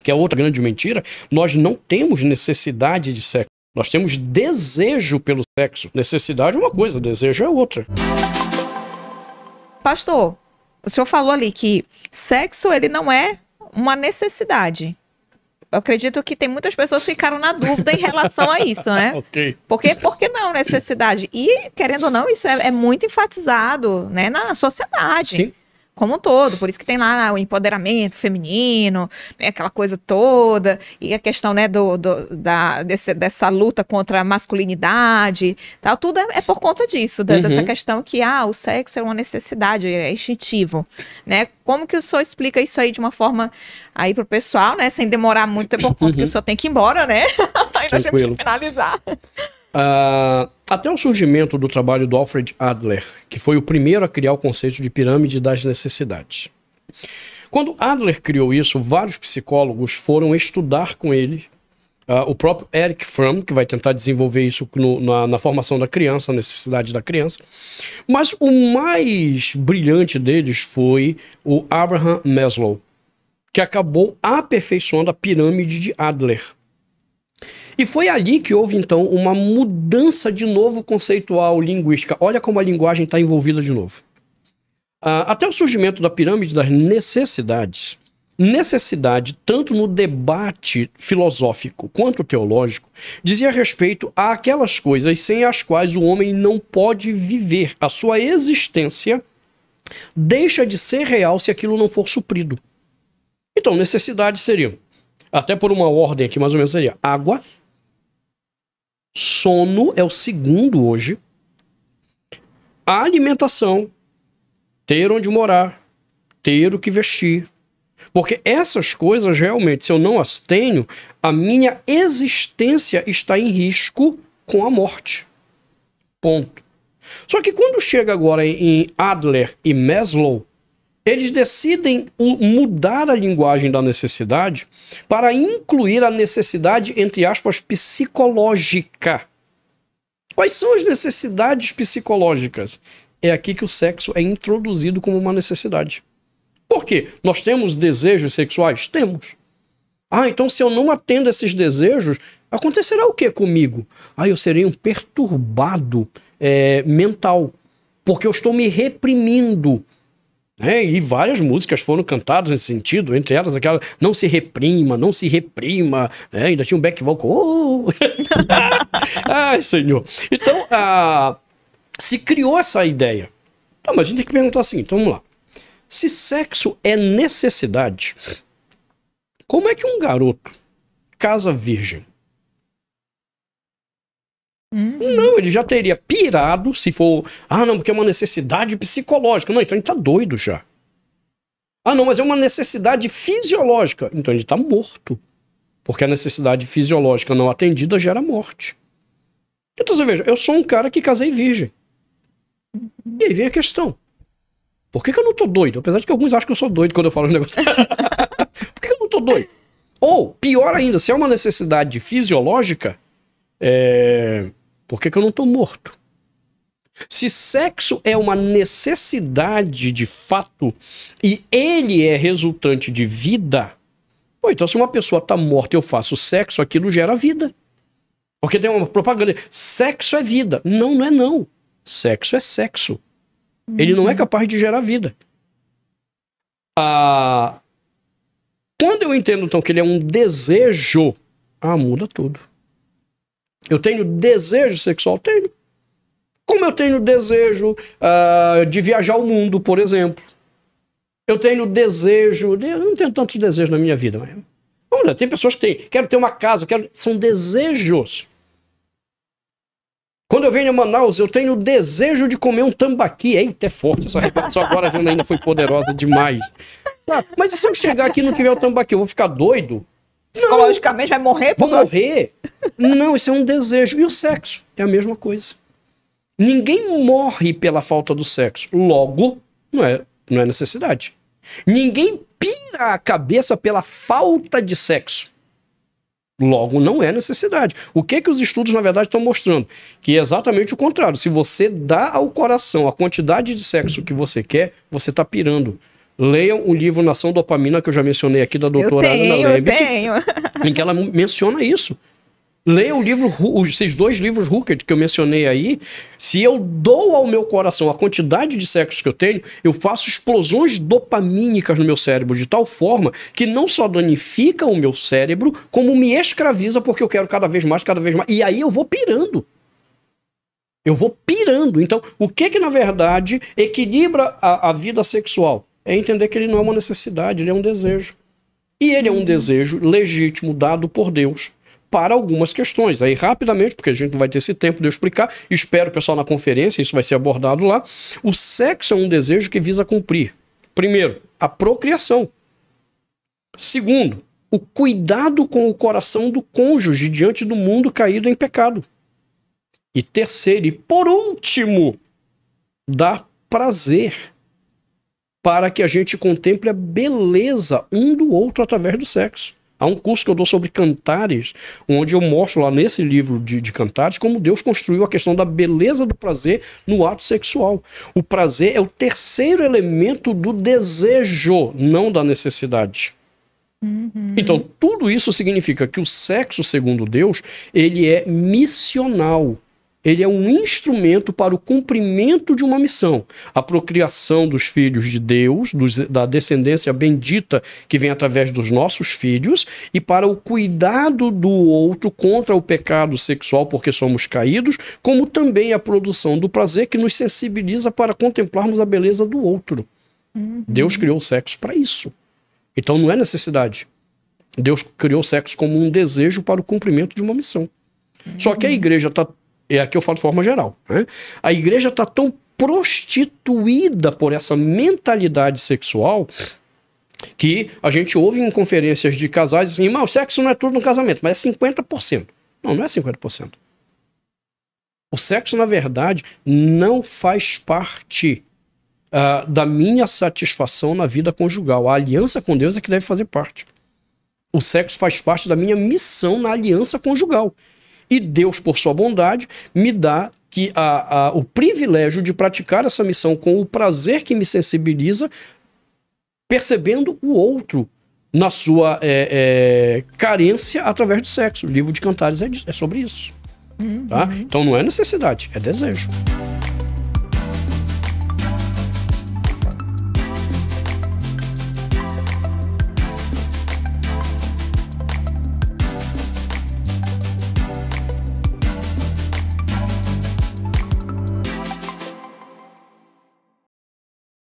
que é outra grande mentira, nós não temos necessidade de sexo. Nós temos desejo pelo sexo. Necessidade é uma coisa, desejo é outra. Pastor, o senhor falou ali que sexo, ele não é uma necessidade. Eu acredito que tem muitas pessoas que ficaram na dúvida em relação a isso, né? Ok. Por que não necessidade? E, querendo ou não, isso é muito enfatizado, né, na sociedade. Sim. Como um todo, por isso que tem lá o empoderamento feminino, né, aquela coisa toda, e a questão, né, dessa luta contra a masculinidade, tal, tudo é por conta disso, dessa questão que o sexo é uma necessidade, é instintivo, né? Como que o senhor explica isso aí de uma forma aí pro pessoal, né, sem demorar muito, por conta que o senhor tem que ir embora, né? Aí nós temos que finalizar. Até o surgimento do trabalho do Alfred Adler, que foi o primeiro a criar o conceito de pirâmide das necessidades. Quando Adler criou isso, vários psicólogos foram estudar com ele. O próprio Erich Fromm, que vai tentar desenvolver isso na formação da criança, a necessidade da criança. Mas o mais brilhante deles foi o Abraham Maslow, que acabou aperfeiçoando a pirâmide de Adler. E foi ali que houve, então, uma mudança de novo conceitual, linguística. Olha como a linguagem está envolvida de novo. Até o surgimento da pirâmide das necessidades, necessidade, tanto no debate filosófico quanto teológico, dizia respeito àquelas coisas sem as quais o homem não pode viver. A sua existência deixa de ser real se aquilo não for suprido. Então, necessidades seriam, até por uma ordem aqui mais ou menos, seria água, sono é o segundo hoje, a alimentação, ter onde morar, ter o que vestir. Porque essas coisas realmente, se eu não as tenho, a minha existência está em risco com a morte. Ponto. Só que quando chega agora em Adler e Maslow, eles decidem mudar a linguagem da necessidade para incluir a necessidade, entre aspas, psicológica. Quais são as necessidades psicológicas? É aqui que o sexo é introduzido como uma necessidade. Por quê? Nós temos desejos sexuais? Temos. Então se eu não atendo esses desejos, acontecerá o que comigo? Eu serei um perturbado mental, porque eu estou me reprimindo. E várias músicas foram cantadas nesse sentido, entre elas aquela não se reprima, não se reprima, ainda tinha um back vocal. Ai, Senhor. Então, se criou essa ideia. Mas a gente tem que perguntar assim, então vamos lá. Se sexo é necessidade, como é que um garoto casa virgem? Não, ele já teria pirado se for... não, porque é uma necessidade psicológica. Não, então ele tá doido já. Não, mas é uma necessidade fisiológica. Então ele tá morto. Porque a necessidade fisiológica não atendida gera morte. Então você veja, eu sou um cara que casei virgem. E aí vem a questão. Por que eu não tô doido? Apesar de que alguns acham que eu sou doido quando eu falo um negócio. Por que eu não tô doido? Ou, pior ainda, se é uma necessidade fisiológica... Por que eu não tô morto? Se sexo é uma necessidade de fato e ele é resultante de vida, então se uma pessoa tá morta e eu faço sexo, aquilo gera vida. Porque tem uma propaganda, sexo é vida. Não, não é não. Sexo é sexo. Ele não é capaz de gerar vida. Quando eu entendo então que ele é um desejo, muda tudo. Eu tenho desejo sexual? Tenho. Como eu tenho desejo de viajar o mundo, por exemplo. Eu tenho desejo... Eu não tenho tantos desejos na minha vida. Mas... Vamos lá, tem pessoas que têm... Quero ter uma casa, são desejos. Quando eu venho a Manaus, eu tenho desejo de comer um tambaqui. Eita, é forte. Essa repetição agora ainda foi poderosa demais. Mas e se eu chegar aqui e não tiver o tambaqui, eu vou ficar doido? Psicologicamente vai morrer? Vou morrer? Não, isso é um desejo. E o sexo? É a mesma coisa. Ninguém morre pela falta do sexo. Logo, não é necessidade. Ninguém pira a cabeça pela falta de sexo. Logo, não é necessidade. O que os estudos, na verdade, estão mostrando? Que é exatamente o contrário. Se você dá ao coração a quantidade de sexo que você quer, você está pirando. Leiam o livro Nação Dopamina, que eu já mencionei aqui, da doutora Ana Lembeck, em que ela menciona isso. Leia o livro, esses 2 livros Hooker que eu mencionei aí. Se eu dou ao meu coração a quantidade de sexo que eu tenho, eu faço explosões dopamínicas no meu cérebro de tal forma que não só danifica o meu cérebro, como me escraviza porque eu quero cada vez mais, cada vez mais. E aí eu vou pirando. Então, o que na verdade equilibra a vida sexual? É entender que ele não é uma necessidade, ele é um desejo. E ele é um desejo legítimo dado por Deus para algumas questões. Aí, rapidamente, porque a gente não vai ter esse tempo de eu explicar, espero o pessoal na conferência, isso vai ser abordado lá. O sexo é um desejo que visa cumprir, primeiro, a procriação. Segundo, o cuidado com o coração do cônjuge diante do mundo caído em pecado. E terceiro, e por último, dar prazer para que a gente contemple a beleza um do outro através do sexo. Há um curso que eu dou sobre cantares, onde eu mostro lá nesse livro de cantares como Deus construiu a questão da beleza do prazer no ato sexual. O prazer é o terceiro elemento do desejo, não da necessidade. Então, tudo isso significa que o sexo, segundo Deus, ele é missional. Ele é um instrumento para o cumprimento de uma missão. A procriação dos filhos de Deus, da descendência bendita que vem através dos nossos filhos, e para o cuidado do outro contra o pecado sexual, porque somos caídos, como também a produção do prazer que nos sensibiliza para contemplarmos a beleza do outro. Deus criou o sexo para isso. Então não é necessidade. Deus criou o sexo como um desejo para o cumprimento de uma missão. Só que a igreja está... Aqui eu falo de forma geral, né? A igreja está tão prostituída por essa mentalidade sexual que a gente ouve em conferências de casais assim, o sexo não é tudo no casamento, mas é 50%. Não é 50%. O sexo, na verdade, não faz parte da minha satisfação na vida conjugal. A aliança com Deus é que deve fazer parte. O sexo faz parte da minha missão na aliança conjugal. E Deus, por sua bondade, me dá o privilégio de praticar essa missão com o prazer que me sensibiliza, percebendo o outro na sua carência através do sexo. O livro de Cantares é sobre isso. Tá? Então não é necessidade, é desejo.